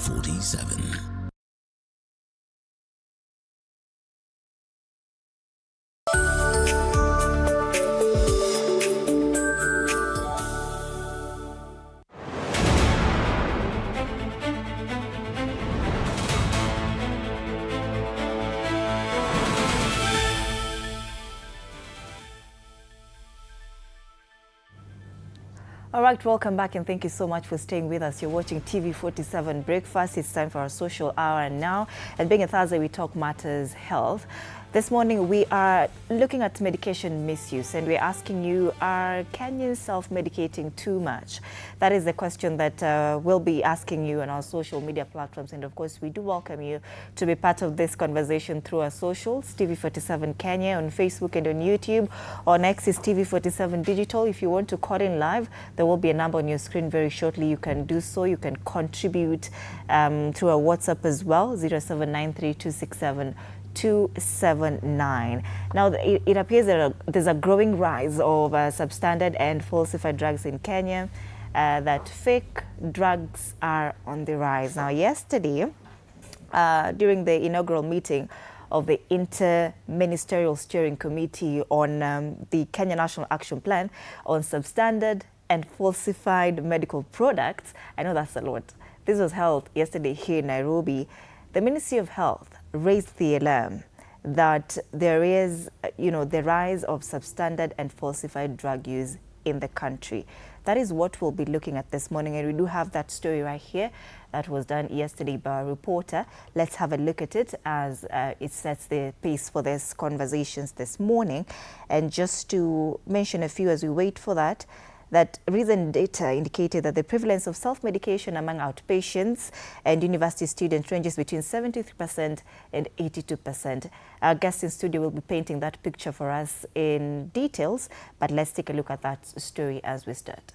TV47. All right, welcome back and thank you so much for staying with us. You're watching TV47 Breakfast. It's time for our social hour now. And being a Thursday, we talk matters health. This morning, we are looking at medication misuse and we're asking you, are Kenyans self-medicating too much? That is the question that we'll be asking you on our social media platforms. And of course, we do welcome you to be part of this conversation through our socials, TV47 Kenya on Facebook and on YouTube. On X is TV47 Digital. If you want to call in live, there will be a number on your screen very shortly. You can do so. You can contribute through our WhatsApp as well, 0793267279. Now, it appears that there's a growing rise of substandard and falsified drugs in Kenya, that fake drugs are on the rise. Now, yesterday, during the inaugural meeting of the Inter-Ministerial Steering Committee on the Kenya National Action Plan on Substandard and Falsified Medical Products, I know that's a lot. This was held yesterday here in Nairobi. The Ministry of Health raised the alarm that there is, the rise of substandard and falsified drug use in the country. That is what we'll be looking at this morning, and we do have that story right here that was done yesterday by a reporter. Let's have a look at it as it sets the pace for this conversations this morning. And just to mention a few as we wait for that, recent data indicated that the prevalence of self-medication among outpatients and university students ranges between 73% and 82%. Our guest in studio will be painting that picture for us in details, but let's take a look at that story as we start.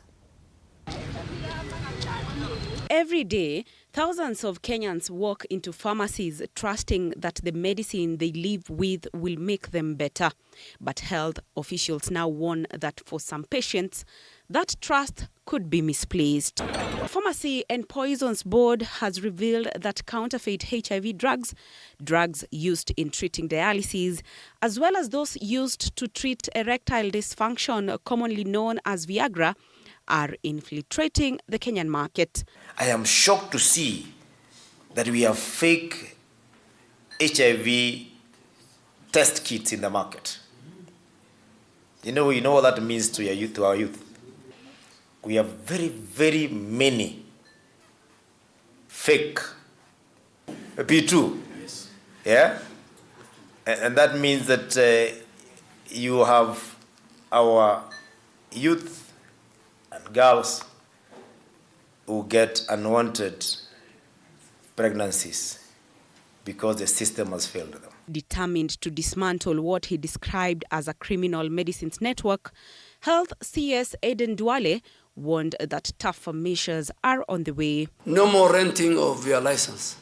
Every day, thousands of Kenyans walk into pharmacies trusting that the medicine they live with will make them better. But health officials now warn that for some patients, that trust could be misplaced. Pharmacy and Poisons Board has revealed that counterfeit HIV drugs used in treating dialysis, as well as those used to treat erectile dysfunction, commonly known as Viagra, are infiltrating the Kenyan market. I am shocked to see that we have fake HIV test kits in the market. You know what that means to our youth. We have very, very many fake P2. Yes. Yeah? And that means that you have our youth and girls who get unwanted pregnancies because the system has failed them. Determined to dismantle what he described as a criminal medicines network, Health CS Eden Duale warned that tougher measures are on the way. No more renting of your license.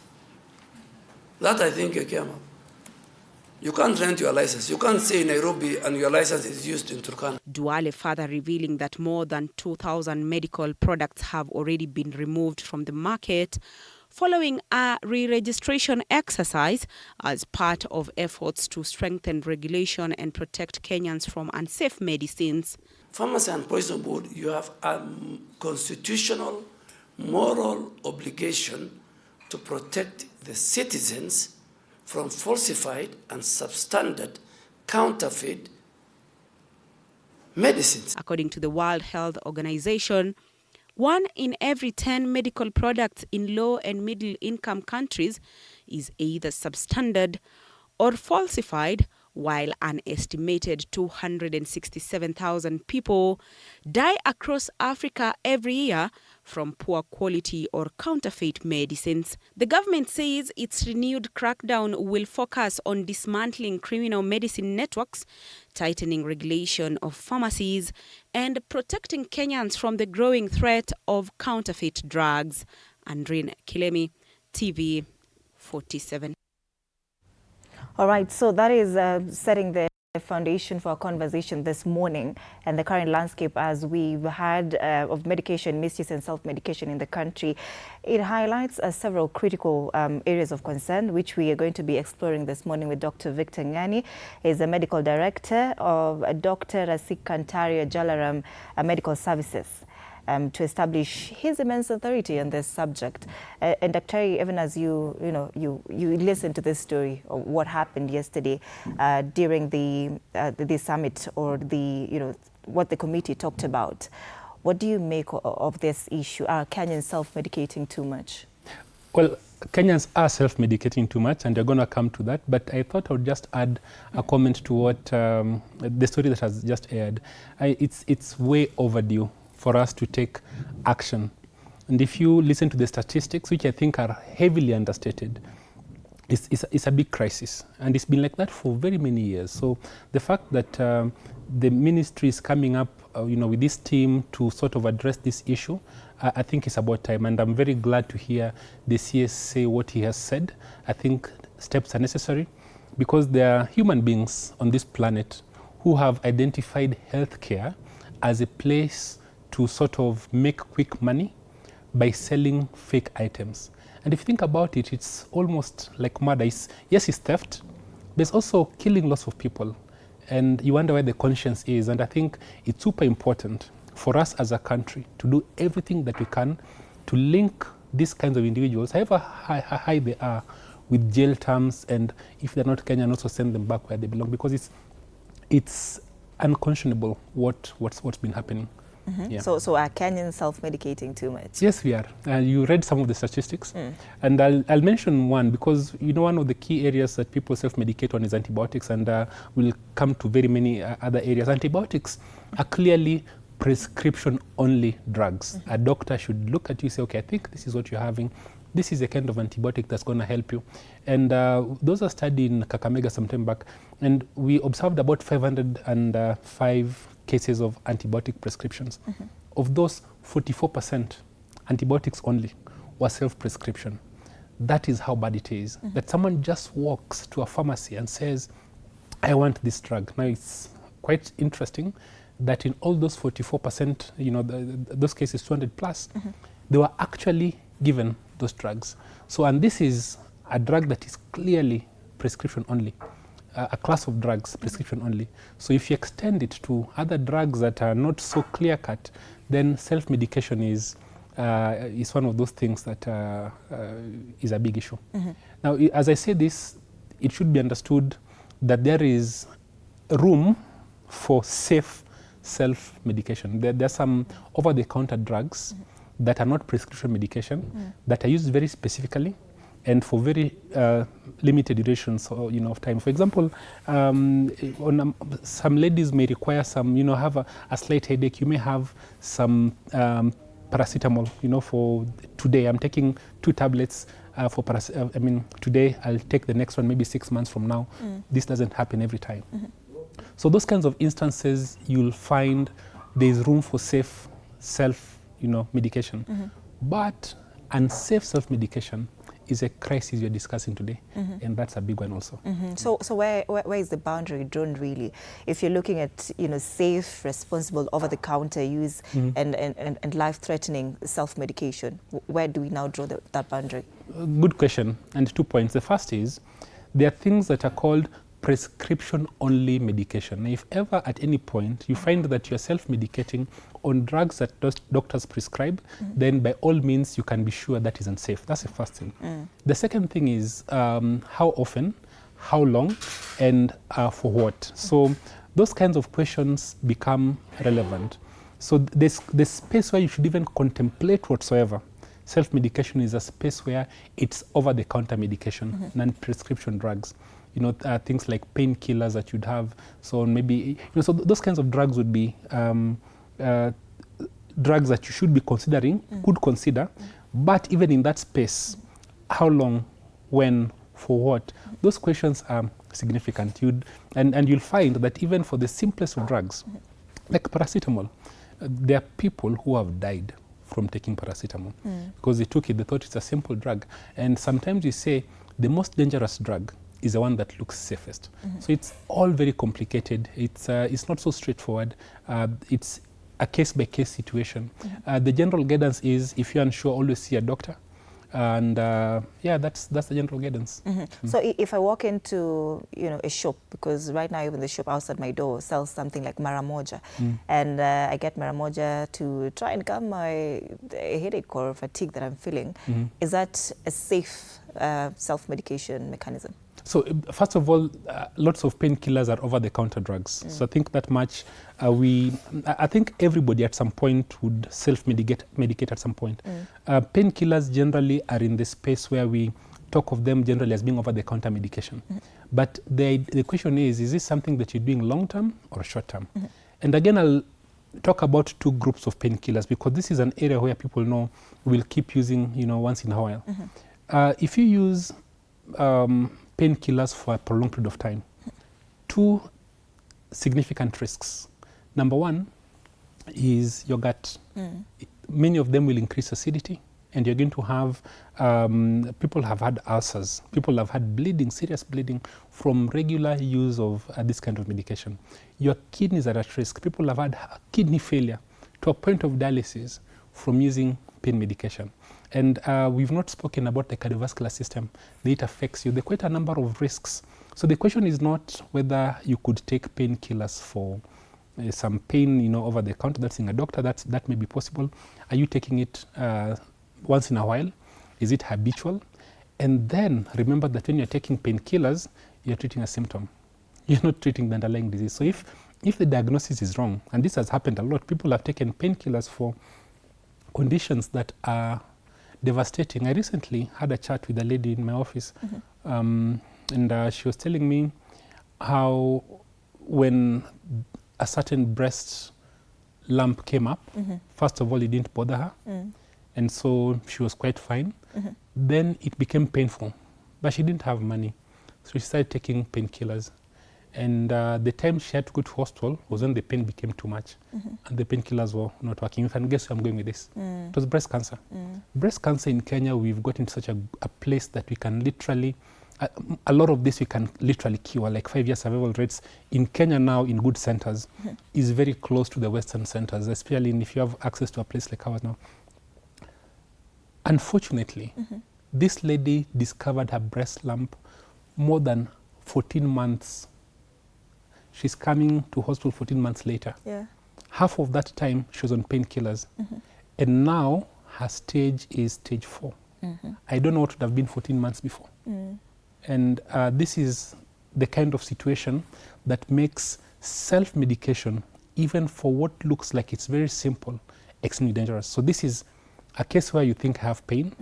That I think you came up. You can't rent your license. You can't say Nairobi and your license is used in Turkana. Duale further revealing that more than 2,000 medical products have already been removed from the market following a re-registration exercise as part of efforts to strengthen regulation and protect Kenyans from unsafe medicines. Pharmacy and Poison Board, you have a constitutional, moral obligation to protect the citizens from falsified and substandard counterfeit medicines. According to the World Health Organization, 1 in every 10 medical products in low and middle income countries is either substandard or falsified, while an estimated 267,000 people die across Africa every year from poor quality or counterfeit medicines. The government says its renewed crackdown will focus on dismantling criminal medicine networks, tightening regulation of pharmacies, and protecting Kenyans from the growing threat of counterfeit drugs. Andrine Kilemi, TV47. All right, so that is setting the The foundation for our conversation this morning and the current landscape as we've had of medication misuse and self-medication in the country. It highlights several critical areas of concern, which we are going to be exploring this morning with Dr. Victor Ngani. He's the medical director of Dr. Sikantaria Jalaram Medical Services. To establish his immense authority on this subject. And Dr. even as you listen to this story of what happened yesterday during the summit, or what the committee talked about, what do you make of this issue? Are Kenyans self-medicating too much? Well, Kenyans are self-medicating too much, and you're going to come to that. But I thought I would just add a comment to what the story that has just aired. It's way overdue for us to take action. And if you listen to the statistics, which I think are heavily understated, it's a big crisis. And it's been like that for very many years. So the fact that the ministry is coming up with this team to sort of address this issue, I think it's about time. And I'm very glad to hear the CS say what he has said. I think steps are necessary because there are human beings on this planet who have identified healthcare as a place to sort of make quick money by selling fake items. And if you think about it, it's almost like murder. Yes, it's theft, but it's also killing lots of people. And you wonder where the conscience is. And I think it's super important for us as a country to do everything that we can to link these kinds of individuals, however high they are, with jail terms. And if they're not Kenyan, also send them back where they belong, because it's unconscionable what's been happening. Mm-hmm. Yeah. So are Kenyans self-medicating too much? Yes, we are. You read some of the statistics, and I'll mention one, because one of the key areas that people self-medicate on is antibiotics, and we'll come to very many other areas. Antibiotics are clearly prescription-only drugs. A doctor should look at you and say, okay, I think this is what you're having. This is a kind of antibiotic that's going to help you. And those are studied in Kakamega some time back, and we observed about 505 cases of antibiotic prescriptions. Of those, 44% antibiotics only were self-prescription. That is how bad it is. That someone just walks to a pharmacy and says, I want this drug. Now, it's quite interesting that in all those 44%, those cases 200 plus, they were actually given those drugs. So, and this is a drug that is clearly prescription only. A class of drugs, prescription only. So if you extend it to other drugs that are not so clear-cut, then self-medication is one of those things that is a big issue. Now, as I say this, it should be understood that there is room for safe self-medication. There are some over-the-counter drugs that are not prescription medication, that are used very specifically and for very limited durations of time. For example, some ladies may require some, have a slight headache. You may have some paracetamol, for today. I'm taking 2 tablets for paracetamol. Today I'll take the next one maybe 6 months from now. This doesn't happen every time. So those kinds of instances, you'll find there's room for safe self-medication. But unsafe self-medication is a crisis you're discussing today, and that's a big one also. So where is the boundary drawn, really? If you're looking at safe, responsible, over-the-counter use and life-threatening self-medication, where do we now draw that boundary? Good question, and 2 points. The first is there are things that are called prescription-only medication. If ever at any point you find that you're self-medicating on drugs that doctors prescribe, then by all means you can be sure that isn't safe. That's the first thing. The second thing is how often, how long, and for what. So those kinds of questions become relevant. So there's the space where you should even contemplate whatsoever. Self-medication is a space where it's over-the-counter medication, non-prescription drugs. Things like painkillers that you'd have. So maybe, so those kinds of drugs would be drugs that you should be considering, could consider. But even in that space, how long, when, for what? Those questions are significant. And you'll find that even for the simplest of drugs, like paracetamol, there are people who have died from taking paracetamol because they took it, they thought it's a simple drug. And sometimes you say the most dangerous drug is the one that looks safest. So it's all very complicated. It's not so straightforward. It's a case-by-case situation. The general guidance is, if you're unsure, always see a doctor. And yeah, that's the general guidance. So if I walk into, you know, a shop, because right now even the shop outside my door sells something like maramoja, and I get maramoja to try and calm my headache or fatigue that I'm feeling, is that a safe self-medication mechanism? So first of all, lots of painkillers are over-the-counter drugs. So I think that much I think everybody at some point would self-medicate at some point. Painkillers generally are in the space where we talk of them generally as being over-the-counter medication. But the question is this something that you're doing long-term or short-term? And again, I'll talk about two groups of painkillers, because this is an area where people know we'll keep using, you know, once in a while. If you use painkillers for a prolonged period of time, two significant risks. Number one is your gut. Many of them will increase acidity, and you're going to have, people have had ulcers, people have had bleeding, serious bleeding from regular use of this kind of medication. Your kidneys are at risk. People have had kidney failure to a point of dialysis from using pain medication. And we've not spoken about the cardiovascular system, that it affects you. There are quite a number of risks. So the question is not whether you could take painkillers for some pain, you know, over the counter. That's in a doctor. That may be possible. Are you taking it once in a while? Is it habitual? And then remember that when you're taking painkillers, you're treating a symptom. You're not treating the underlying disease. So if the diagnosis is wrong, and this has happened a lot, people have taken painkillers for conditions that are devastating. I recently had a chat with a lady in my office, and she was telling me how when a certain breast lump came up, first of all, it didn't bother her, and so she was quite fine. Then it became painful, but she didn't have money, so she started taking painkillers. And the time she had to go to hospital was when the pain became too much, and the painkillers were not working. You can guess where I'm going with this. It was breast cancer. Breast cancer in Kenya, we've got into such a place that we can literally, a lot of this we can literally cure, like 5-year survival rates in Kenya now in good centers is very close to the Western centers, especially if you have access to a place like ours now. Unfortunately, this lady discovered her breast lump more than 14 months. She's coming to hospital 14 months later. Half of that time she was on painkillers, and now her stage is stage 4. I don't know what would have been 14 months before. And this is the kind of situation that makes self-medication, even for what looks like it's very simple, extremely dangerous. So this is a case where you think I have pain,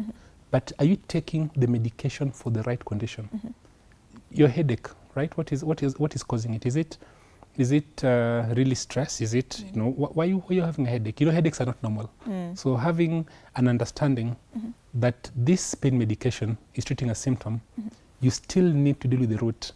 but are you taking the medication for the right condition? Your headache, right? What is causing it? Is it really stress? Is it, you know, why are you having a headache? You know, headaches are not normal. So having an understanding that this pain medication is treating a symptom, you still need to deal with the root.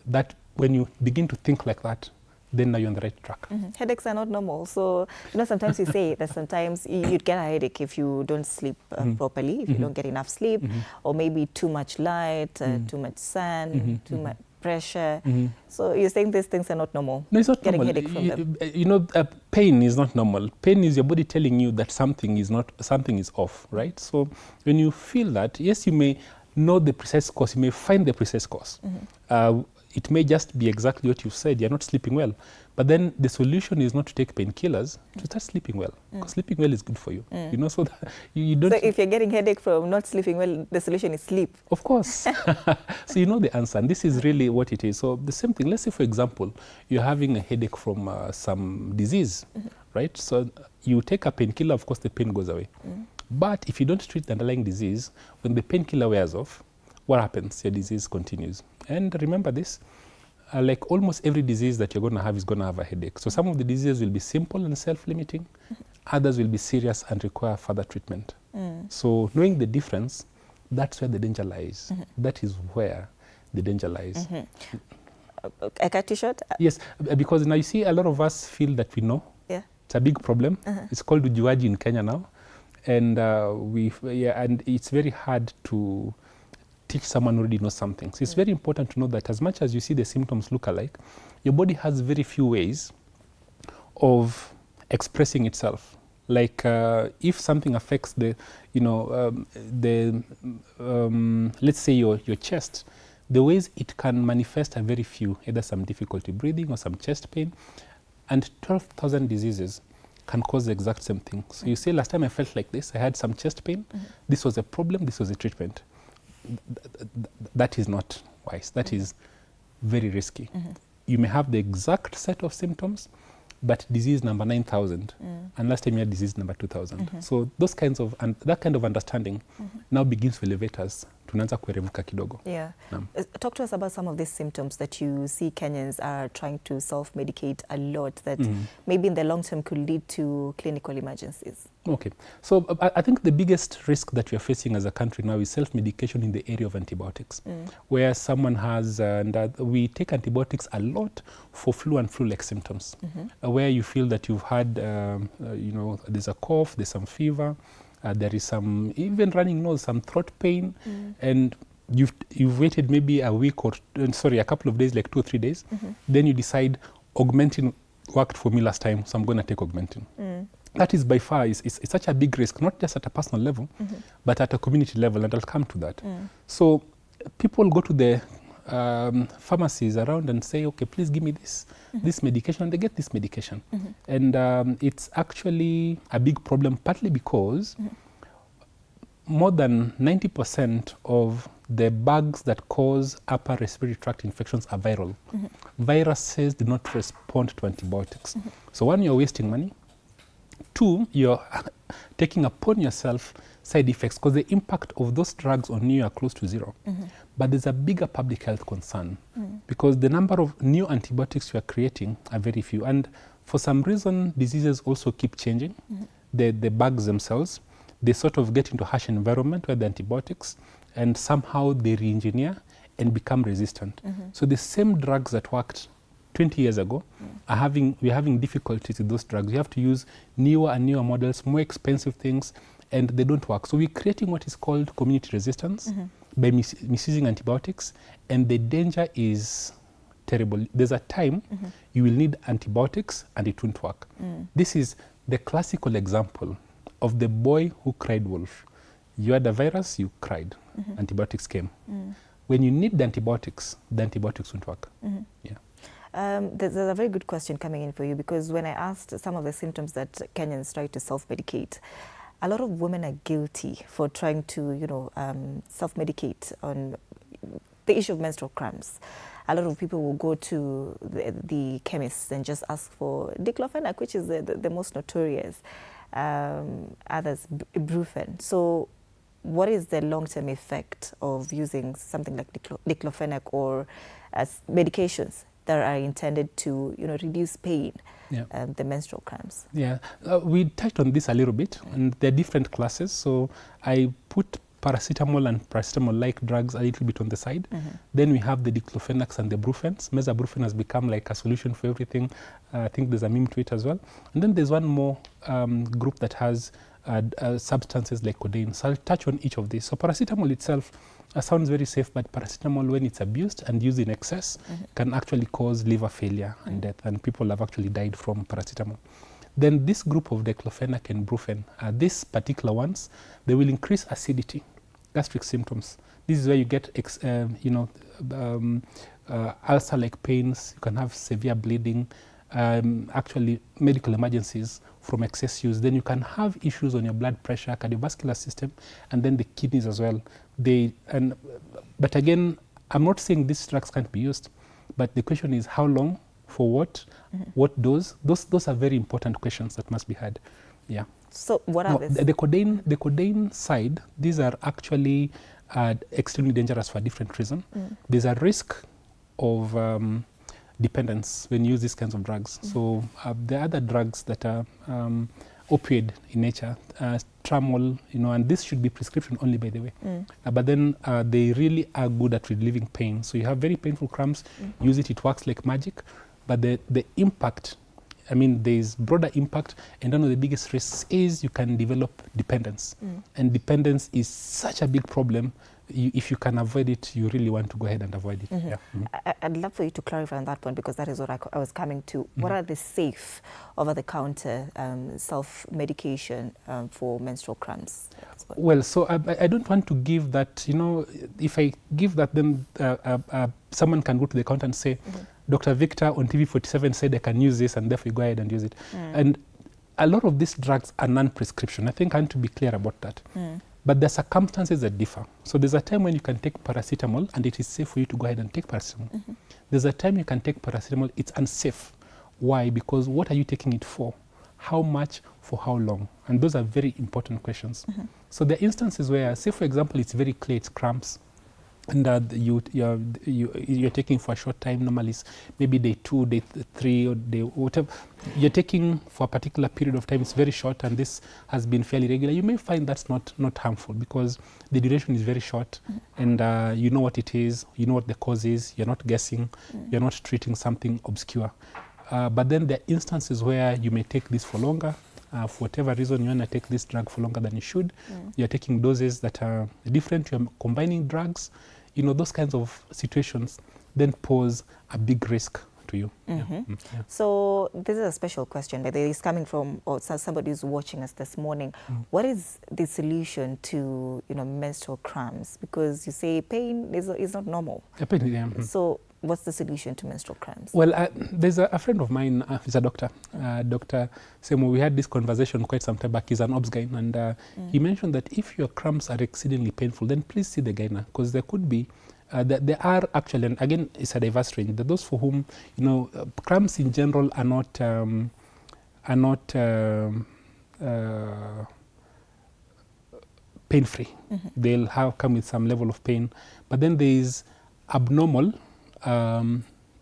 That when you begin to think like that, then now you're on the right track. Headaches are not normal. So, you know, sometimes you say that sometimes you'd get a headache if you don't sleep properly, if you don't get enough sleep, or maybe too much light, too much sun, too much pressure. So you're saying these things are not normal? No, it's not getting normal. Headache from them. You know, pain is not normal. Pain is your body telling you that something is off, right? So when you feel that, yes, you may know the precise cause, you may find the precise cause. It may just be exactly what you've said, you're not sleeping well. But then the solution is not to take painkillers, to start sleeping well. Because sleeping well is good for you. You know, so that you don't... So if you're getting headache from not sleeping well, the solution is sleep? Of course. So you know the answer, and this is really what it is. So the same thing, let's say, for example, you're having a headache from some disease, right? So you take a painkiller, of course, the pain goes away. But if you don't treat the underlying disease, when the painkiller wears off, what happens? Your disease continues. And remember this, like almost every disease that you're going to have is going to have a headache. So some of the diseases will be simple and self-limiting. Others will be serious and require further treatment. So knowing the difference, that's where the danger lies. That is where the danger lies. A cut too-short? Yes, because now you see a lot of us feel that we know. It's a big problem. It's called ujuaji in Kenya now. And and it's very hard to teach someone who already knows something. So it's very important to know that as much as you see the symptoms look alike, your body has very few ways of expressing itself. Like if something affects the, let's say your chest, the ways it can manifest are very few, either some difficulty breathing or some chest pain. And 12,000 diseases can cause the exact same thing. So you say, last time I felt like this, I had some chest pain. This was a problem, this was a treatment. That is not wise. That is very risky. You may have the exact set of symptoms, but disease number 9,000, and last time you had disease number 2,000. So those kinds of, and that kind of understanding now begins to elevate us. Tunaanza kuerevuka kidogo. Yeah. Talk to us about some of these symptoms that you see Kenyans are trying to self-medicate a lot that maybe in the long term could lead to clinical emergencies. Okay. So I think the biggest risk that we are facing as a country now is self-medication in the area of antibiotics, where someone has, we take antibiotics a lot for flu and flu-like symptoms, where you feel that you've had, there's a cough, there's some fever, there is some even running nose, some throat pain, and you've waited maybe a week or, a couple of days, like 2 or 3 days, then you decide Augmentin worked for me last time, so I'm going to take Augmentin. That is by far, it's such a big risk, not just at a personal level, but at a community level, and I'll come to that. So people go to the pharmacies around and say, okay, please give me this medication, and they get this medication. And it's actually a big problem, partly because more than 90% of the bugs that cause upper respiratory tract infections are viral. Viruses do not respond to antibiotics. So one, you're wasting money. 2, you're taking upon yourself side effects, because the impact of those drugs on you are close to 0. But there's a bigger public health concern, because the number of new antibiotics you are creating are very few. And for some reason, diseases also keep changing. The bugs themselves, they sort of get into a harsh environment where the antibiotics, and somehow they re-engineer and become resistant. So the same drugs that worked 20 years ago, we're having difficulties with those drugs. You have to use newer and newer models, more expensive things, and they don't work. So we're creating what is called community resistance by misusing antibiotics, and the danger is terrible. There's a time you will need antibiotics and it won't work. This is the classical example of the boy who cried wolf. You had a virus, you cried, antibiotics came. When you need the antibiotics won't work. There's a very good question coming in for you, because when I asked some of the symptoms that Kenyans try to self-medicate, a lot of women are guilty for trying to, self-medicate on the issue of menstrual cramps. A lot of people will go to the chemists and just ask for diclofenac, which is the most notorious. Others, Brufen. So what is the long-term effect of using something like diclofenac or medications that are intended to, reduce pain, the menstrual cramps? Yeah, we touched on this a little bit, and there are different classes. So I put paracetamol and paracetamol-like drugs a little bit on the side. Then we have the diclofenacs and the brufens. Mesabrufen has become like a solution for everything. I think there's a meme to it as well. And then there's one more group that has substances like codeine. So I'll touch on each of these. So paracetamol itself sounds very safe, but paracetamol, when it's abused and used in excess, can actually cause liver failure and death, and people have actually died from paracetamol. Then this group of diclofenac and brufen, these particular ones, they will increase acidity, gastric symptoms. This is where you get, ulcer-like pains. You can have severe bleeding, actually medical emergencies from excess use. Then you can have issues on your blood pressure, cardiovascular system, and then the kidneys as well. But again, I'm not saying these drugs can't be used, but the question is how long, for what, what dose? Those are very important questions that must be had. Yeah. So what are these? The codeine side, these are actually extremely dangerous for a different reason. There's a risk of dependence when you use these kinds of drugs. So the other drugs that are opioid in nature, Tramol, and this should be prescription only, by the way. But then they really are good at relieving pain. So you have very painful cramps, use it, it works like magic. But the impact, there's broader impact, and one of the biggest risks is you can develop dependence. And dependence is such a big problem if you can avoid it, you really want to go ahead and avoid it. Yeah. I'd love for you to clarify on that point, because that is what I was coming to. What are the safe over-the-counter self-medication for menstrual cramps? Well, so I don't want to give that, if I give that, then someone can go to the counter and say, Dr. Victor on TV47 said I can use this, and therefore you go ahead and use it. And a lot of these drugs are non-prescription. I think I want to be clear about that. But there are circumstances that differ. So there's a time when you can take paracetamol and it is safe for you to go ahead and take paracetamol. There's a time you can take paracetamol, it's unsafe. Why? Because what are you taking it for? How much? For how long? And those are very important questions. So there are instances where, say for example, it's very clear it's cramps, and you're taking for a short time. Normally it's maybe day 2, day 3, or day whatever. You're taking for a particular period of time. It's very short, and this has been fairly regular. You may find that's not harmful, because the duration is very short, and you know what it is, you know what the cause is. You're not guessing. You're not treating something obscure. But then there are instances where you may take this for longer. For whatever reason, you want to take this drug for longer than you should. You're taking doses that are different. You're combining drugs. Those kinds of situations then pose a big risk to you. So this is a special question, but it is coming from somebody who's watching us this morning. What is the solution to menstrual cramps? Because you say pain is not normal. Pain, So what's the solution to menstrual cramps? Well, there's a friend of mine, he's a doctor, Dr. Semo. We had this conversation quite some time back. He's an obs guy, and he mentioned that if your cramps are exceedingly painful, then please see the gyna, because there could be, there are actually, and again, it's a diverse range. There are those for whom, cramps in general are not pain-free. They'll come with some level of pain, but then there is abnormal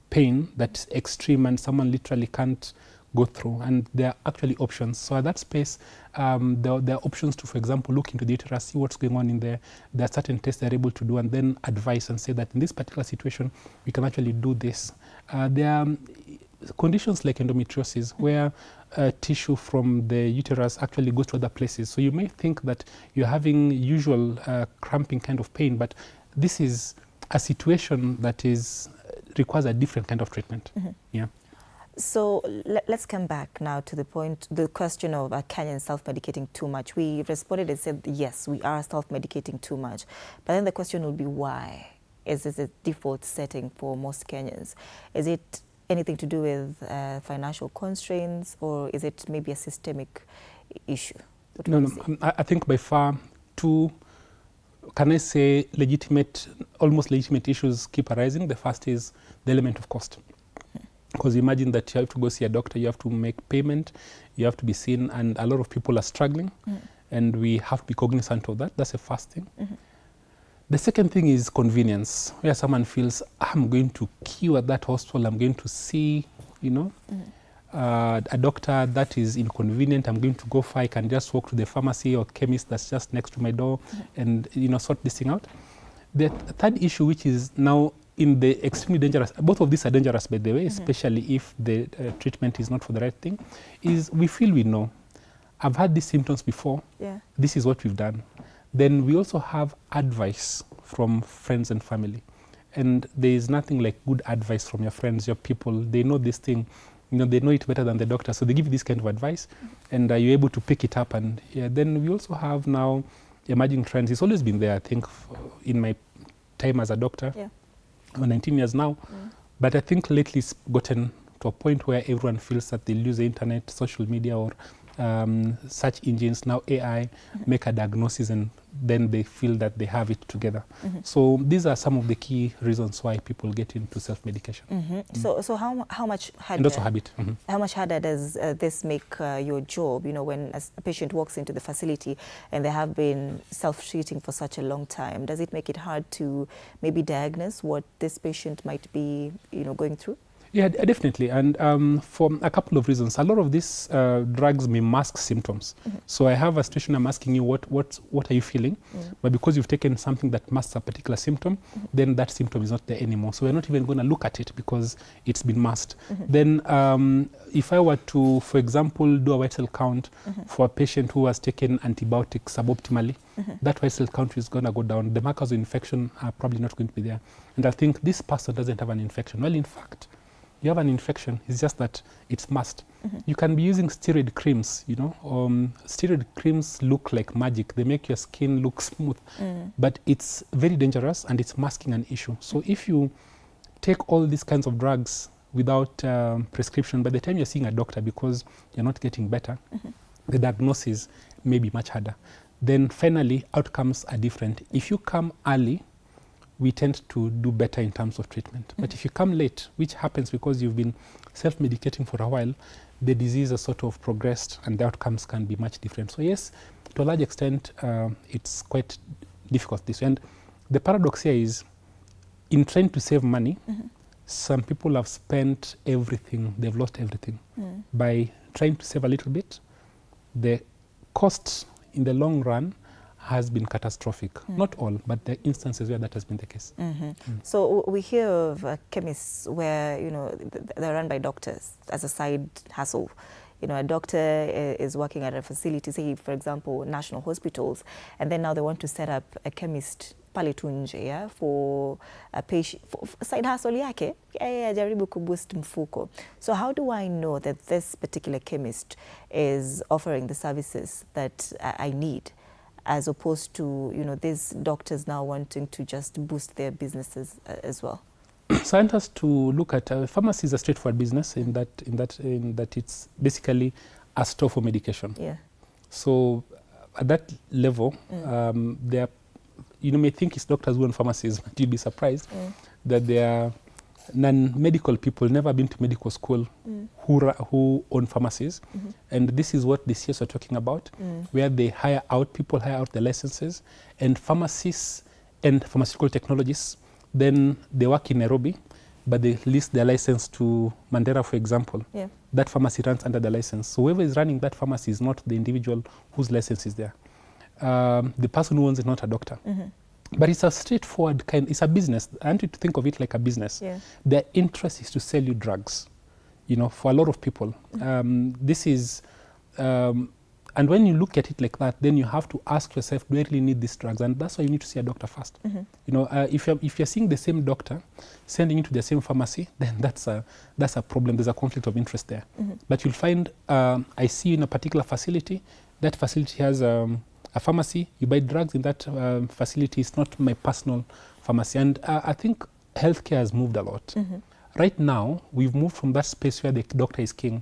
pain that's extreme and someone literally can't go through, and there are actually options. So at that space, there are options to, for example, look into the uterus, see what's going on in there. There are certain tests they're able to do, and then advise and say that in this particular situation, we can actually do this. There are conditions like endometriosis, where tissue from the uterus actually goes to other places. So you may think that you're having usual cramping kind of pain, but this is a situation that requires a different kind of treatment. Yeah. So let's come back now to the question of Kenyans self-medicating too much. We responded and said, yes, we are self-medicating too much. But then the question would be, why? Is this a default setting for most Kenyans? Is it anything to do with financial constraints, or is it maybe a systemic issue? No. I think by far two, can I say, almost legitimate issues keep arising. The first is the element of cost. Because imagine that you have to go see a doctor, you have to make payment, you have to be seen, and a lot of people are struggling, and we have to be cognizant of that. That's the first thing. The second thing is convenience, where someone feels, I'm going to queue at that hospital, I'm going to see, a doctor that is inconvenient. I'm going to go far. I can just walk to the pharmacy or chemist that's just next to my door and sort this thing out. The third issue, which is now in the extremely dangerous, both of these are dangerous by the way, especially if the treatment is not for the right thing, is we feel we know. I've had these symptoms before. This is what we've done. Then we also have advice from friends and family. And there is nothing like good advice from your friends, your people. They know this thing. They know it better than the doctor, so they give you this kind of advice, and you're able to pick it up. And then we also have now emerging trends. It's always been there, I think, in my time as a doctor, for 19 years now. But I think lately it's gotten to a point where everyone feels that they'll use the internet, social media, or search engines, now AI, make a diagnosis, and then they feel that they have it together. So these are some of the key reasons why people get into self-medication. So how much harder, and also habit. How much harder does this make your job? When a patient walks into the facility and they have been self-treating for such a long time, does it make it hard to maybe diagnose what this patient might be going through? Yeah, definitely. And for a couple of reasons. A lot of these drugs may mask symptoms. So I have a situation, I'm asking you, what are you feeling? But because you've taken something that masks a particular symptom, then that symptom is not there anymore. So we're not even going to look at it because it's been masked. Then if I were to, for example, do a white cell count for a patient who has taken antibiotics suboptimally, that white cell count is going to go down. The markers of infection are probably not going to be there. And I think this person doesn't have an infection. Well, in fact, you have an infection, it's just that it's masked. You can be using steroid creams, you know. Steroid creams look like magic. They make your skin look smooth. But it's very dangerous and it's masking an issue. So if you take all these kinds of drugs without prescription, by the time you're seeing a doctor because you're not getting better, the diagnosis may be much harder. Then finally, outcomes are different. If you come early, we tend to do better in terms of treatment. But if you come late, which happens because you've been self-medicating for a while, the disease has sort of progressed and the outcomes can be much different. So yes, to a large extent, it's quite difficult this way. And the paradox here is, in trying to save money, some people have spent everything, they've lost everything. By trying to save a little bit, the cost in the long run has been catastrophic. Not all, but there are instances where that has been the case. So we hear of chemists where, you know, they're run by doctors as a side hustle. You know, a doctor is working at a facility, say, for example, national hospitals, and then now they want to set up a chemist pale tu nje, yeah, for a patient, for side hustle yake, ajaribu kuboost mfuko. So how do I know that this particular chemist is offering the services that I need, as opposed to, you know, these doctors now wanting to just boost their businesses as well? So I want us to look at pharmacy is a straightforward business in that it's basically a store for medication. Yeah. So at that level, there, you know, may think it's doctors who own pharmacies, but you'd be surprised that there are non-medical people, never been to medical school, who own pharmacies. And this is what the CS are talking about, where they hire out the licenses, and pharmacists and pharmaceutical technologists, then they work in Nairobi, but they list their license to Mandera, for example. Yeah. That pharmacy runs under the license. So whoever is running that pharmacy is not the individual whose license is there. The person who owns it is not a doctor. But it's a straightforward kind, it's a business. I want you to think of it like a business. Yeah. Their interest is to sell you drugs, you know, for a lot of people. This is, and when you look at it like that, then you have to ask yourself, do I really need these drugs? And that's why you need to see a doctor first. You know, if you're seeing the same doctor, sending you to the same pharmacy, then that's a problem. There's a conflict of interest there. But you'll find, I see you in a particular facility, that facility has a pharmacy, you buy drugs in that facility. It's not my personal pharmacy. And I think healthcare has moved a lot. Right now, we've moved from that space where the doctor is king.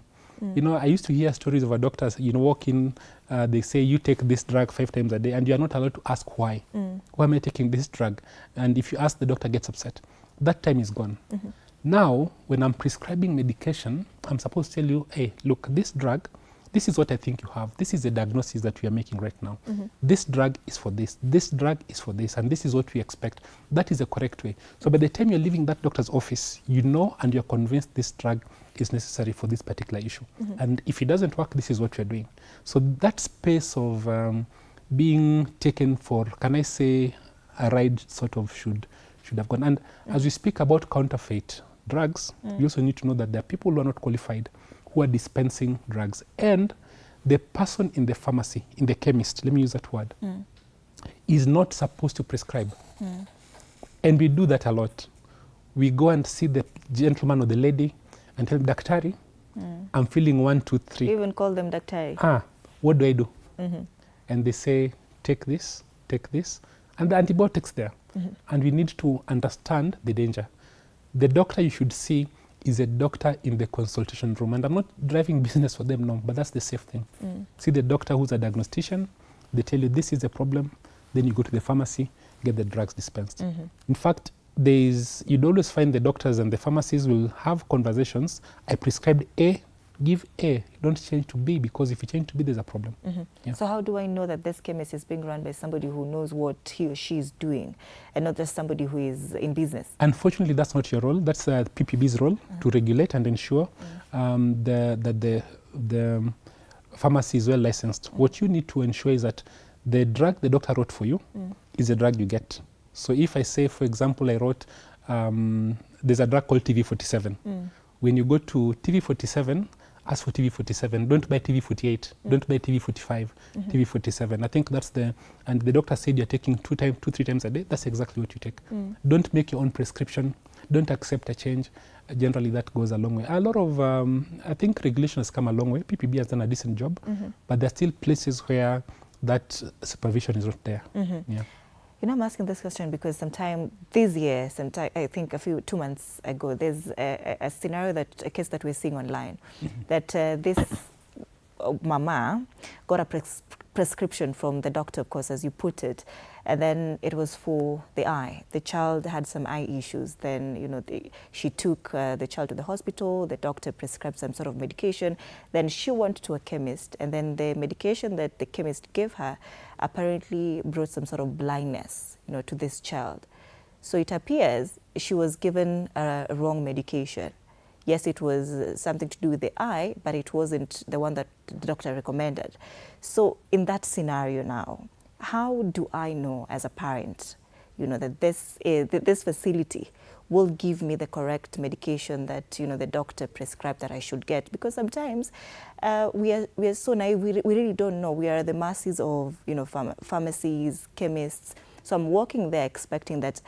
You know, I used to hear stories of a doctor, you know, walk in, they say, you take this drug 5 times a day, and you are not allowed to ask why. Why am I taking this drug? And if you ask, the doctor gets upset. That time is gone. Now, when I'm prescribing medication, I'm supposed to tell you, hey, look, this drug, this is what I think you have. This is the diagnosis that we are making right now. This drug is for this. This drug is for this. And this is what we expect. That is the correct way. So by the time you're leaving that doctor's office, you know and you're convinced this drug is necessary for this particular issue. And if it doesn't work, this is what you're doing. So that space of being taken for, can I say, a ride sort of should have gone. And as we speak about counterfeit drugs, we also need to know that there are people who are not qualified who are dispensing drugs. And the person in the pharmacy, in the chemist, let me use that word, is not supposed to prescribe. And we do that a lot. We go and see the gentleman or the lady and tell them, Daktari, I'm feeling 1, 2, 3. You even call them Daktari. What do I do? And they say, take this, and the antibiotics there. And we need to understand the danger. The doctor you should see is a doctor in the consultation room. And I'm not driving business for them, no, but that's the safe thing. See the doctor who's a diagnostician, they tell you this is the problem, then you go to the pharmacy, get the drugs dispensed. In fact, you'd always find the doctors and the pharmacies will have conversations. I prescribed A, give A, don't change to B, because if you change to B, there's a problem. Yeah. So how do I know that this chemist is being run by somebody who knows what he or she is doing and not just somebody who is in business? Unfortunately, that's not your role. That's PPB's role to regulate and ensure that the pharmacy is well licensed. What you need to ensure is that the drug the doctor wrote for you is a drug you get. So if I say, for example, I wrote, there's a drug called TV47. When you go to TV47, ask for TV47. Don't buy TV48. Don't buy TV45. TV47. I think that's and the doctor said you're taking 2-3 times a day. That's exactly what you take. Don't make your own prescription. Don't accept a change. Generally, that goes a long way. A lot of, I think regulation has come a long way. PPB has done a decent job, but there are still places where that supervision is not there. Yeah. You know, I'm asking this question because sometime this year, I think 2 months ago, there's a scenario, a case that we're seeing online, that this mama got a prescription from the doctor, of course, as you put it, and then it was for the eye. The child had some eye issues. Then, you know, she took the child to the hospital. The doctor prescribed some sort of medication. Then she went to a chemist, and then the medication that the chemist gave her apparently brought some sort of blindness, you know, to this child. So it appears she was given a wrong medication. Yes, it was something to do with the eye, but it wasn't the one that the doctor recommended. So in that scenario now, how do I know as a parent, you know, that this facility will give me the correct medication that, you know, the doctor prescribed that I should get? Because sometimes we are so naive, we really don't know. We are the masses of, you know, pharmacies, chemists. So I'm walking there expecting that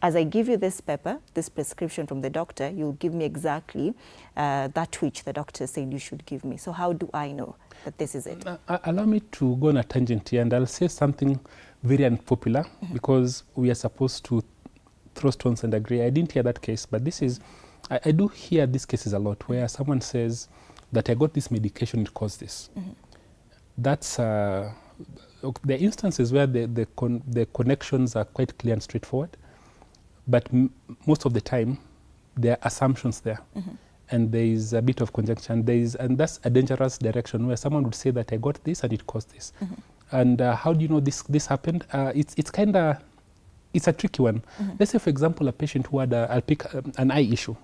as I give you this paper, this prescription from the doctor, you'll give me exactly that which the doctor said you should give me. So how do I know that this is it? Allow me to go on a tangent here, and I'll say something very unpopular because we are supposed to throw stones and agree. I didn't hear that case, but this is, I do hear these cases a lot where someone says that I got this medication, it caused this. That's, there are instances where the connections are quite clear and straightforward. But most of the time, there are assumptions there. And there is a bit of conjecture. And that's a dangerous direction where someone would say that I got this and it caused this. And how do you know this happened? It's kind of, it's a tricky one. Let's say, for example, a patient who had, I'll pick an eye issue.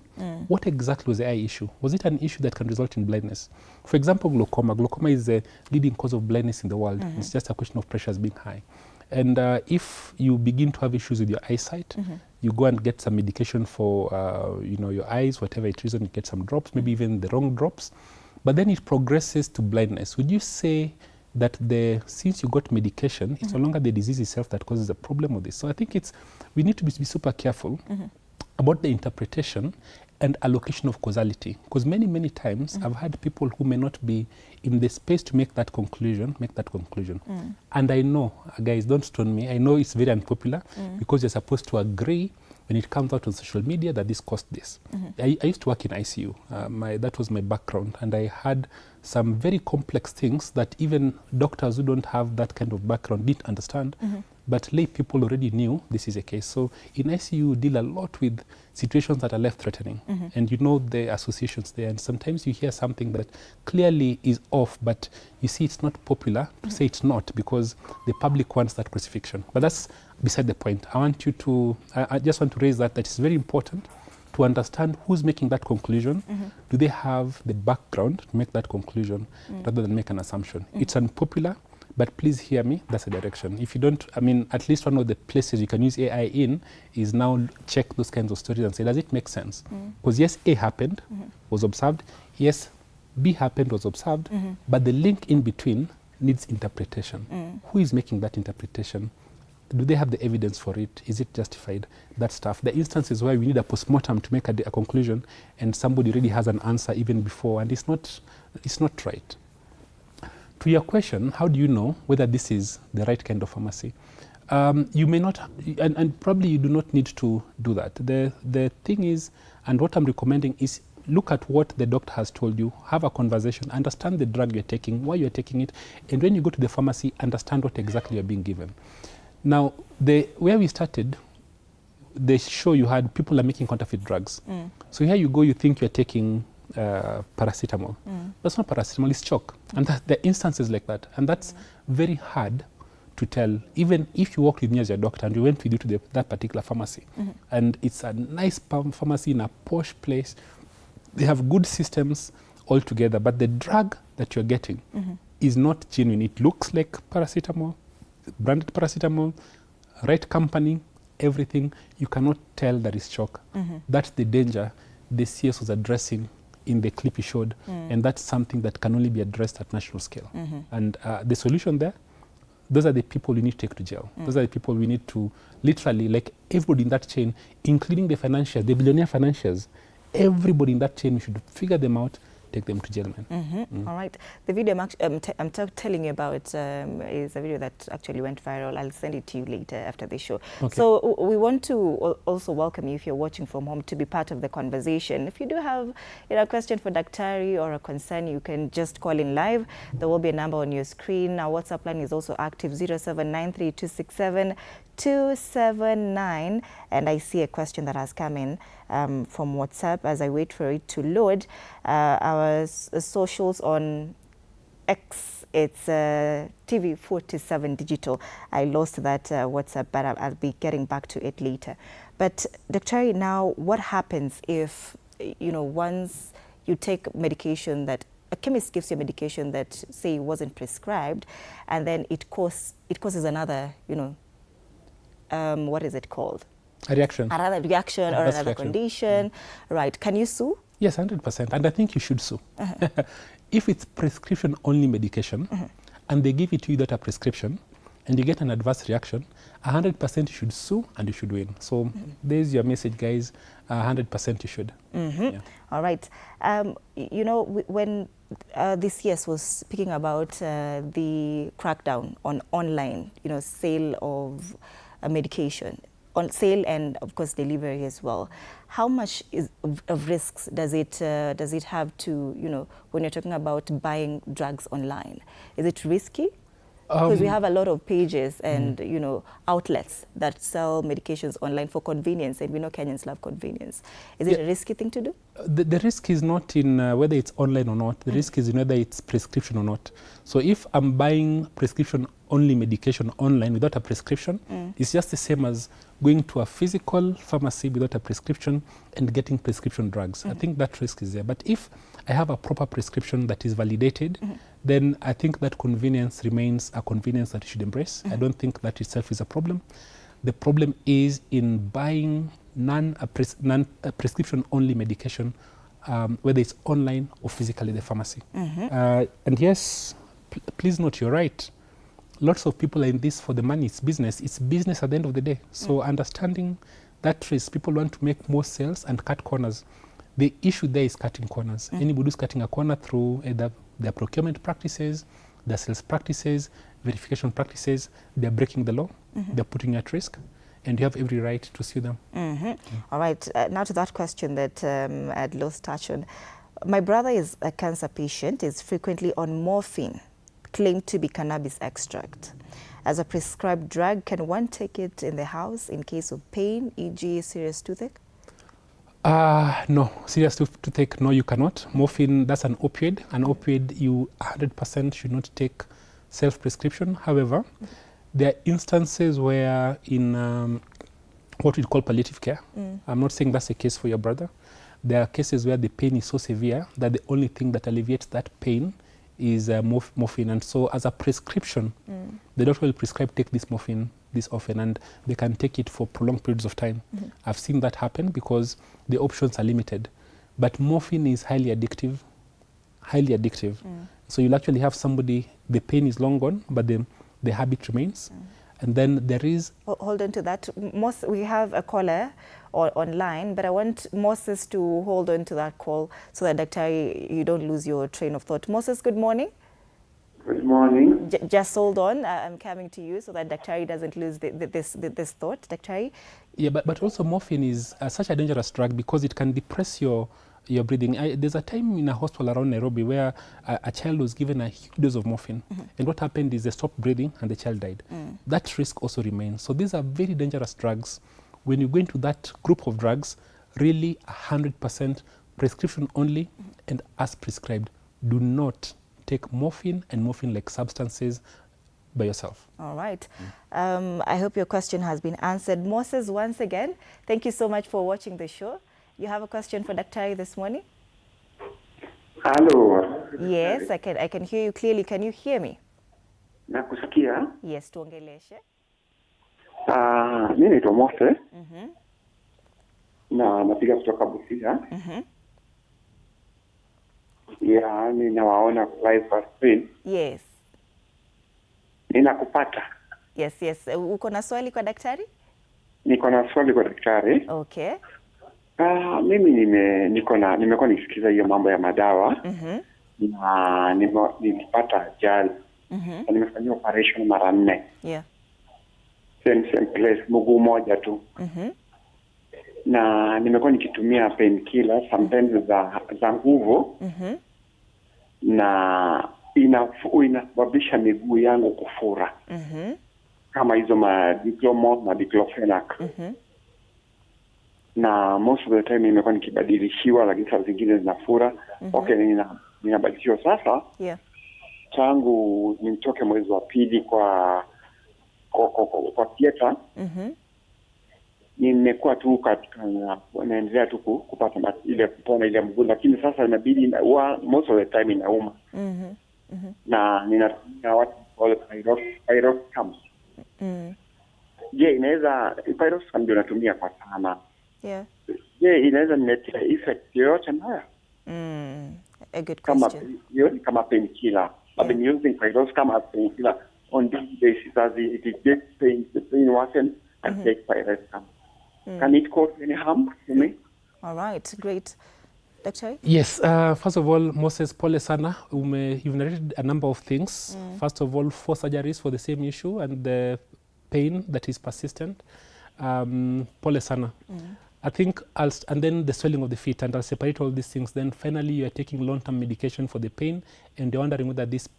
What exactly was the eye issue? Was it an issue that can result in blindness? For example, glaucoma. Glaucoma is the leading cause of blindness in the world. It's just a question of pressures being high. And if you begin to have issues with your eyesight, you go and get some medication for you know, your eyes, whatever it is, and you get some drops, maybe even the wrong drops. But then it progresses to blindness. Would you say that since you got medication, it's no longer the disease itself that causes the problem with this? So I think we need to be super careful about the interpretation and allocation of causality, because many times I've had people who may not be in the space to make that conclusion. And I know, guys, don't stone me, I know it's very unpopular because you're supposed to agree when it comes out on social media that this caused this. I used to work in ICU. That was my background, and I had some very complex things that even doctors who don't have that kind of background didn't understand. But lay people already knew this is a case. So in ICU, you deal a lot with situations that are life-threatening. And you know the associations there. And sometimes you hear something that clearly is off, but you see it's not popular to say it's not because the public wants that crucifixion. But that's beside the point. I just want to raise that it's very important to understand who's making that conclusion. Do they have the background to make that conclusion rather than make an assumption? It's unpopular. But please hear me, that's a direction. If you don't, I mean, at least one of the places you can use AI in is now check those kinds of stories and say, does it make sense? Because yes, A happened, was observed. Yes, B happened, was observed. But the link in between needs interpretation. Who is making that interpretation? Do they have the evidence for it? Is it justified? That stuff. The instances where we need a postmortem to make a conclusion and somebody already has an answer even before, and it's not right. To your question, how do you know whether this is the right kind of pharmacy? You may not, and probably you do not need to do that. The thing is, and what I'm recommending is look at what the doctor has told you, have a conversation, understand the drug you're taking, why you're taking it, and when you go to the pharmacy, understand what exactly you're being given. Now, where we started, the show you had, people are making counterfeit drugs. So here you go, you think you're taking paracetamol. That's not paracetamol, it's chalk. And there are instances like that. And that's very hard to tell. Even if you walk with me as your doctor and you went with you to that particular pharmacy, and it's a nice pharmacy in a posh place, they have good systems altogether, but the drug that you're getting is not genuine. It looks like paracetamol, branded paracetamol, right company, everything. You cannot tell that it's chalk. That's the danger the CS was addressing in the clip he showed, and that's something that can only be addressed at national scale. And the solution there, those are the people we need to take to jail. Those are the people we need to literally, like everybody in that chain, including the financiers, the billionaire financiers, everybody in that chain, we should figure them out, take them to jail, man. All right. The video I'm telling you about is a video that actually went viral. I'll send it to you later after the show. Okay. So we want to also welcome you, if you're watching from home, to be part of the conversation. If you do have a question for Daktari or a concern, you can just call in live. There will be a number on your screen. Our WhatsApp line is also active, 0793267279. And I see a question that has come in from WhatsApp. As I wait for it to load, our socials on X, it's TV47 Digital. I lost that WhatsApp, but I'll be getting back to it later. But Dr. now, what happens if, once you take medication that a chemist gives you a medication that, say, wasn't prescribed, and then it causes another, what is it called? A reaction. Another reaction or another condition. Right. Can you sue? Yes, 100%. And I think you should sue. If it's prescription-only medication, and they give it to you without a prescription, and you get an adverse reaction, 100% you should sue and you should win. So there's your message, guys. 100% you should. Yeah. All right. When this yes was speaking about the crackdown on online, sale of medication, on sale and of course delivery as well. How much of risks does it have to, when you're talking about buying drugs online? Is it risky? Because we have a lot of pages and outlets that sell medications online for convenience, and we know Kenyans love convenience. Is it a risky thing to do? The risk is not in whether it's online or not. The risk is in whether it's prescription or not. So if I'm buying prescription-only medication online without a prescription, it's just the same as going to a physical pharmacy without a prescription and getting prescription drugs. I think that risk is there. But if I have a proper prescription that is validated, then I think that convenience remains a convenience that you should embrace. I don't think that itself is a problem. The problem is in buying prescription-only medication, whether it's online or physically at the pharmacy. And yes, please note, you're right. Lots of people are in this for the money. It's business. It's business at the end of the day. So understanding that risk, people want to make more sales and cut corners. The issue there is cutting corners. Anybody who's cutting a corner through either their procurement practices, their sales practices, verification practices, they're breaking the law. They're putting you at risk. And you have every right to sue them. All right. Now to that question that I'd lost touch on. My brother is a cancer patient, is frequently on morphine, claimed to be cannabis extract. As a prescribed drug, can one take it in the house in case of pain, e.g. serious toothache? No. Serious toothache, no, you cannot. Morphine, that's an opioid. An opioid, you 100% should not take self-prescription. However, there are instances where in what we call palliative care, I'm not saying that's the case for your brother. There are cases where the pain is so severe that the only thing that alleviates that pain is morphine. And so as a prescription, the doctor will prescribe, take this morphine this often, and they can take it for prolonged periods of time. I've seen that happen because the options are limited. But morphine is highly addictive. So you'll actually have somebody, the pain is long gone, but the habit remains. And then there is... Hold on to that. We have a caller online, but I want Moses to hold on to that call so that, Dr. you don't lose your train of thought. Moses, good morning. Good morning. Just hold on. I'm coming to you so that Dr. doesn't lose this thought. Dr. Yeah, but also morphine is such a dangerous drug because it can depress your breathing. There's a time in a hospital around Nairobi where a child was given a huge dose of morphine. And what happened is they stopped breathing and the child died. That risk also remains. So these are very dangerous drugs. When you go into that group of drugs, really 100% prescription only and as prescribed. Do not take morphine and morphine-like substances by yourself. All right. I hope your question has been answered. Moses, once again, thank you so much for watching the show. You have a question for Daktari this morning? Hello. Yes, I can hear you clearly. Can you hear me? Nakusikia. Yes, tuongeleshe. Mimi naitwa Mose. Na napiga kutoka Busia. Yeah, ninawaona live for screen. Yes. Ninakupata. Yes. Uko na swali kwa daktari? Niko na swali kwa daktari. Okay. Mimi nimekuwa nikisikiza hiyo mambo ya madawa. Na nilipata ajali. Na nimefanyia operation mara 4. Yeah. Same place, mguu moja tu. Na nimekuwa nikitumia painkiller sometimes za nguvu. Na inasababisha miguu yangu kufura. Kama hizo diclomol na diclofenac. Na most of the time nimekuwa nikibadilishiwa, lakini saa zingine zinafura. Okay, ninabadilishiwa sasa. Yeah. Tangu nitoke mwezi wa pili kwa theater. Nimekuwa tu katika naendelea tu kupata ile kupona ile mguu, lakini sasa inabidi most of the time inauma. Na ninatumia what pyroxam. Je, inaweza pyroxam ndio natumia kwa sana. Yeah. Je, inaweza niletea effect yoyote nayo? A good question. Kama painkiller. I've been using pyroxam as painkiller on daily basis as it gets pain, the pain worsens, and take pyroxam. Can it cause any harm to me? All right, great. Doctor? Yes, first of all, Moses, pole sana. You've narrated a number of things. First of all, 4 surgeries for the same issue and the pain that is persistent. Pole sana. I think and then the swelling of the feet, and I'll separate all these things. Then finally, you are taking long-term medication for the pain, and you're wondering whether this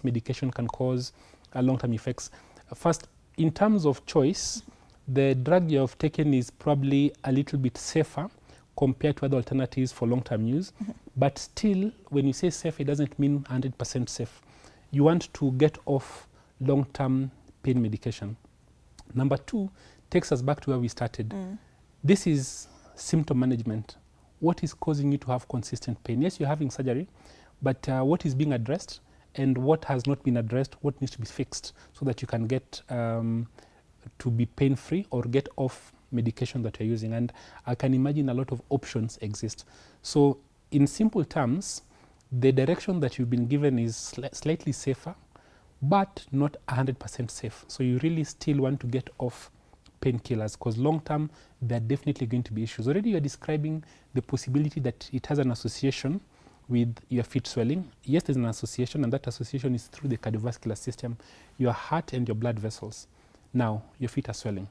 medication can cause long-term effects. First, in terms of choice, the drug you have taken is probably a little bit safer compared to other alternatives for long-term use. But still, when you say safe, it doesn't mean 100% safe. You want to get off long-term pain medication. Number 2 takes us back to where we started. This is symptom management. What is causing you to have consistent pain? Yes, you're having surgery, but what is being addressed and what has not been addressed, what needs to be fixed so that you can get to be pain-free or get off medication that you're using. And I can imagine a lot of options exist. So in simple terms, the direction that you've been given is slightly safer, but not 100% safe. So you really still want to get off painkillers, because long-term, there are definitely going to be issues. Already you're describing the possibility that it has an association with your feet swelling. Yes, there's an association, and that association is through the cardiovascular system, your heart and your blood vessels. Now, your feet are swelling.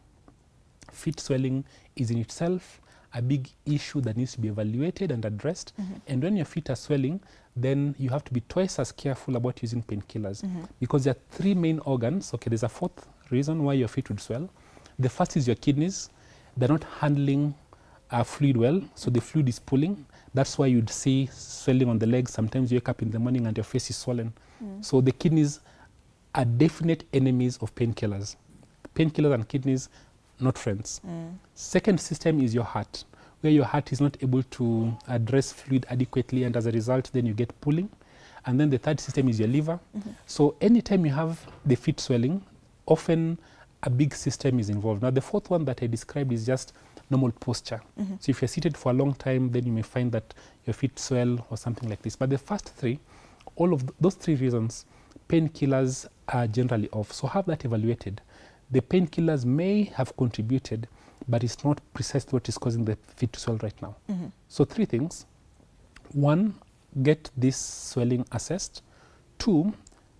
Feet swelling is in itself a big issue that needs to be evaluated and addressed. And when your feet are swelling, then you have to be twice as careful about using painkillers, because there are 3 main organs. Okay, there's a 4th reason why your feet would swell. The first is your kidneys. They're not handling fluid well, so the fluid is pulling. That's why you'd see swelling on the legs. Sometimes you wake up in the morning and your face is swollen. So the kidneys are definite enemies of painkillers. Painkillers and kidneys, not friends. Second system is your heart, where your heart is not able to address fluid adequately, and as a result, then you get pulling. And then the third system is your liver. So anytime you have the feet swelling, often a big system is involved. Now, the 4th one that I described is just normal posture. So if you're seated for a long time, then you may find that your feet swell or something like this. But the first 3, all of those 3 reasons, painkillers are generally off. So have that evaluated. The painkillers may have contributed, but it's not precisely what is causing the feet to swell right now. So 3 things. 1, get this swelling assessed. 2,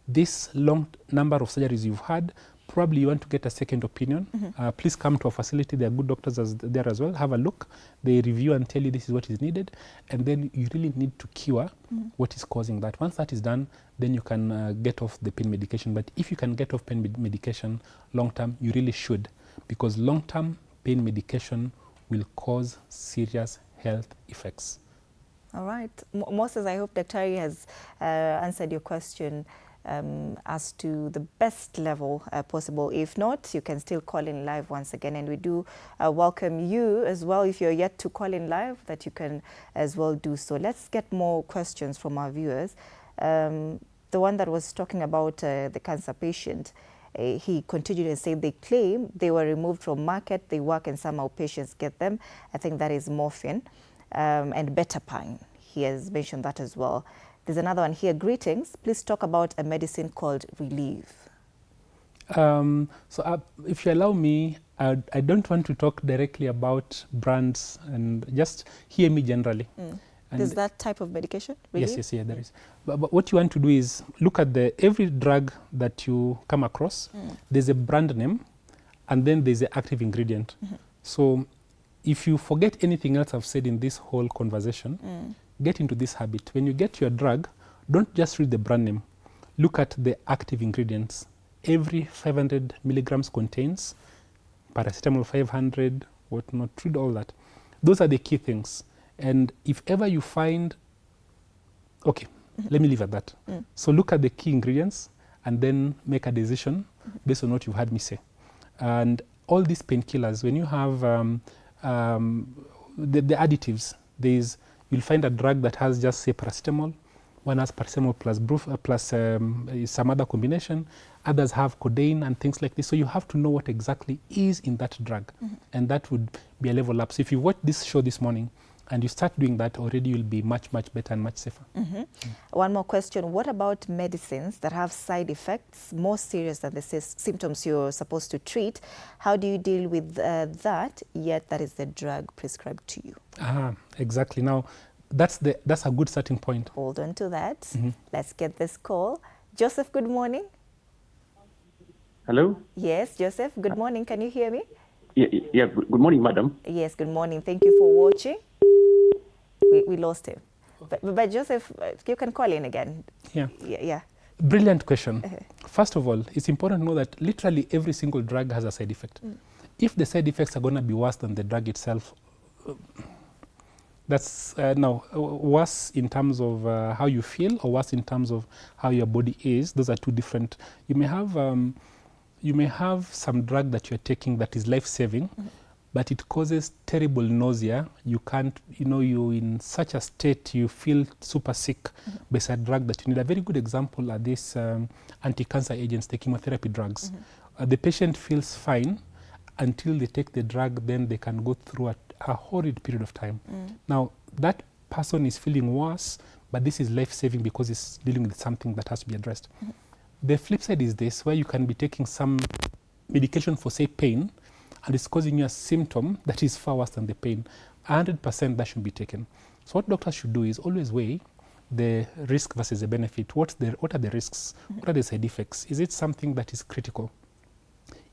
this long number of surgeries you've had, probably you want to get a second opinion. Please come to our facility. There are good doctors there as well. Have a look. They review and tell you this is what is needed. And then you really need to cure what is causing that. Once that is done, then you can get off the pain medication. But if you can get off pain medication long-term, you really should, because long-term pain medication will cause serious health effects. All right. Moses, I hope Daktari has answered your question as to the best level possible. If not, you can still call in live once again, and we do welcome you as well. If you're yet to call in live, that you can as well do so. Let's get more questions from our viewers. The one that was talking about the cancer patient, he continued and said they claim they were removed from market, they work and somehow patients get them. I think that is morphine and betapine. He has mentioned that as well. There's another one here. Greetings. Please talk about a medicine called Relief. If you allow me, I don't want to talk directly about brands, and just hear me generally. There's that type of medication? Relief? Yes, there is. But what you want to do is look at every drug that you come across. There's a brand name, and then there's the active ingredient. So if you forget anything else I've said in this whole conversation, get into this habit. When you get your drug, don't just read the brand name. Look at the active ingredients. Every 500 milligrams contains paracetamol 500, whatnot. Read all that. Those are the key things. And if ever you find, okay, let me leave at that. So look at the key ingredients and then make a decision based on what you've had me say. And all these painkillers, when you have the additives, you'll find a drug that has just, say, paracetamol. One has paracetamol plus some other combination. Others have codeine and things like this. So you have to know what exactly is in that drug. And that would be a level up. So if you watch this show this morning and you start doing that, already you'll be much, much better and much safer. One more question. What about medicines that have side effects more serious than the symptoms you're supposed to treat? How do you deal with that, yet that is the drug prescribed to you? Exactly. Now, that's a good starting point. Hold on to that. Let's get this call. Joseph, good morning. Hello? Yes, Joseph, good morning. Can you hear me? Yeah. Good morning, madam. Yes, good morning. Thank you for watching. We lost him. But Joseph, you can call in again. Yeah. Brilliant question. First of all, it's important to know that literally every single drug has a side effect. If the side effects are going to be worse than the drug itself, that's worse in terms of how you feel or worse in terms of how your body is. Those are two different. You may have some drug that you're taking that is life-saving, but it causes terrible nausea. You can't, you're in such a state, you feel super sick based on a drug that you need. A very good example are these anti-cancer agents, the chemotherapy drugs. The patient feels fine until they take the drug, then they can go through a horrid period of time. Now, that person is feeling worse, but this is life-saving because it's dealing with something that has to be addressed. The flip side is this, where you can be taking some medication for, say, pain, and it's causing you a symptom that is far worse than the pain. 100% that should be taken. So what doctors should do is always weigh the risk versus the benefit. What are the risks? What are the side effects? Is it something that is critical?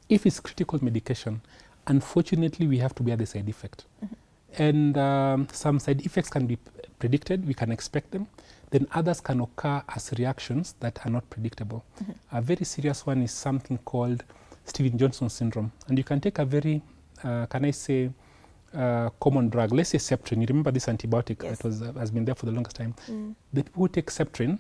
If it's critical medication, unfortunately, we have to bear the side effect. And some side effects can be predicted. We can expect them. Then others can occur as reactions that are not predictable. A very serious one is something called Stevens-Johnson syndrome. And you can take a very, common drug. Let's say Septrin. You remember this antibiotic that has been there for the longest time. The people who take Septrin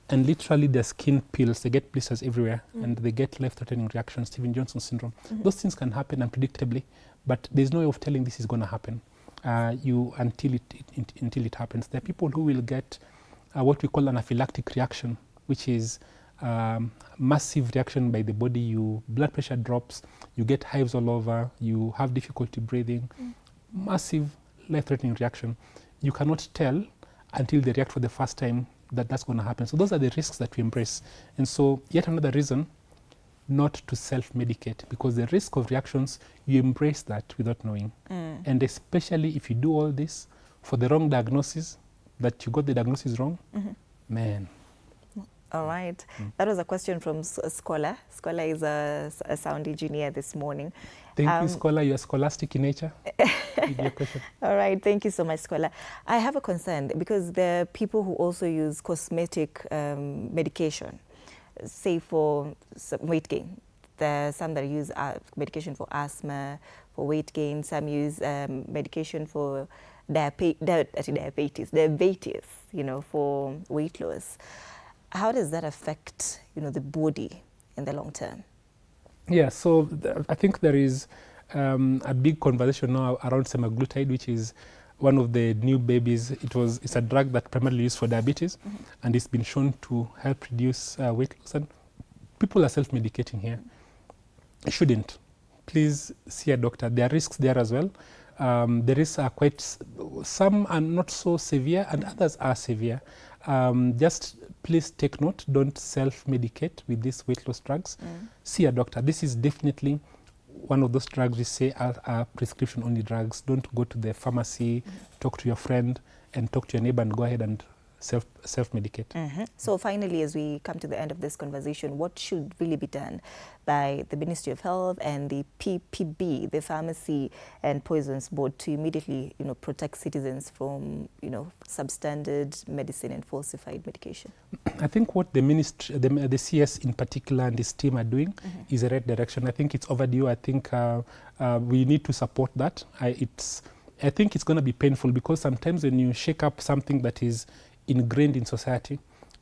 and literally their skin peels, they get blisters everywhere and they get life-threatening reactions, Stevens-Johnson syndrome. Those things can happen unpredictably, but there's no way of telling this is going to happen until it happens. There are people who will get what we call anaphylactic reaction, which is massive reaction by the body. Blood pressure drops, you get hives all over, you have difficulty breathing, massive life-threatening reaction. You cannot tell until they react for the first time that that's going to happen. So those are the risks that we embrace. And so yet another reason not to self-medicate, because the risk of reactions, you embrace that without knowing. And especially if you do all this for the wrong diagnosis, that you got the diagnosis wrong, man. All right. That was a question from Scholar. Scholar is a sound engineer this morning. Thank you, Scholar. You're scholastic in nature. Your question. All right. Thank you so much, Scholar. I have a concern because there are people who also use cosmetic medication, say for weight gain. There are some that use medication for asthma, for weight gain. Some use medication for diabetes, you know, for weight loss. How does that affect, you know, the body in the long term? Yeah, so I think there is a big conversation now around semaglutide, which is one of the new babies. It's a drug that primarily used for diabetes, and it's been shown to help reduce weight loss. And people are self-medicating here. Shouldn't. Please see a doctor. There are risks there as well. The risks are some are not so severe and others are severe. Just please take note, don't self-medicate with these weight loss drugs. See a doctor. This is definitely one of those drugs we say are prescription-only drugs. Don't go to the pharmacy, talk to your friend, and talk to your neighbor and go ahead and self-medicate. So finally, as we come to the end of this conversation, what should really be done by the Ministry of Health and the PPB, the Pharmacy and Poisons Board, to immediately, you know, protect citizens from, you know, substandard medicine and falsified medication? I think what the ministry, the CS in particular and this team are doing is the right direction. I think it's overdue. I think we need to support that. I think it's going to be painful because sometimes when you shake up something that is ingrained in society,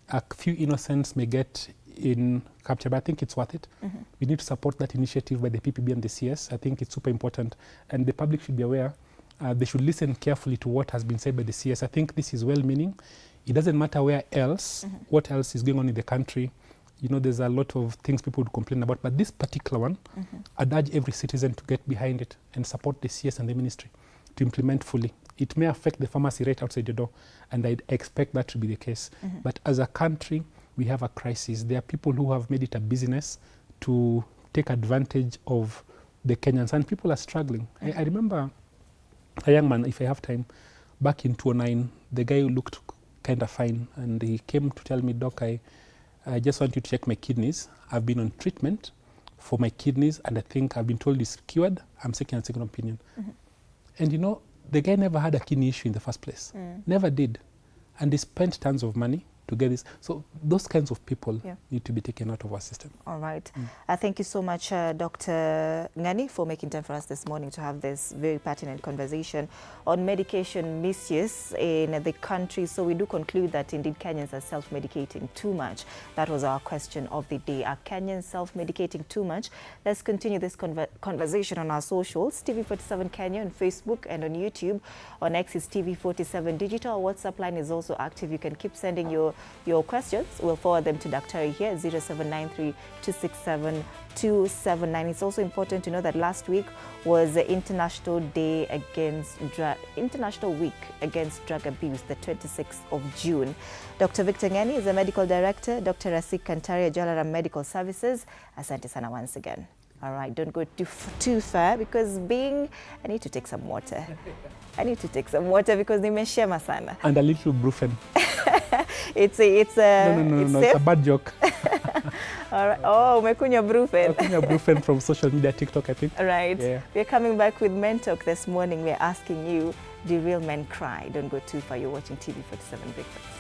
a few innocents may get in capture, but I think it's worth it. We need to support that initiative by the PPB and the CS. I think it's super important, and the public should be aware. They should listen carefully to what has been said by the CS. I think this is well-meaning. It doesn't matter where else, what else is going on in the country. You know, there's a lot of things people would complain about, but this particular one, I'd urge every citizen to get behind it and support the CS and the ministry to implement fully. It may affect the pharmacy right outside the door, and I expect that to be the case. But as a country, we have a crisis. There are people who have made it a business to take advantage of the Kenyans, and people are struggling. I remember a young man, if I have time, back in 2009, the guy looked kind of fine, and he came to tell me, Doc, I just want you to check my kidneys. I've been on treatment for my kidneys, and I think I've been told it's cured. I'm seeking a second opinion. And you know, the guy never had a kidney issue in the first place. Never did. And they spent tons of money to get this. So those kinds of people need to be taken out of our system. All right. Thank you so much, Dr. Ngani, for making time for us this morning to have this very pertinent conversation on medication misuse in the country. So we do conclude that indeed Kenyans are self-medicating too much. That was our question of the day. Are Kenyans self-medicating too much? Let's continue this conversation on our socials. TV47 Kenya on Facebook and on YouTube. On X is TV47 Digital. Our WhatsApp line is also active. You can keep sending your questions. We'll forward them to Dr. here, 0793-267-279. It's also important to know that last week was the International Week Against Drug Abuse, the 26th of June. Dr. Victor Ngani is the Medical Director, Dr. Rasik Kantaria, Jalaram Medical Services. Asante sana once again. All right, don't go too far because I need to take some water. I need to take some water because nimeshema sana. And a little brufen. It's no, it's a bad joke. All right. Oh, umekunywa brufen. Umekunywa brufen from social media, TikTok, I think. Right. Yeah. We're coming back with Men Talk this morning. We're asking you, do real men cry? Don't go too far. You're watching TV47 Breakfast.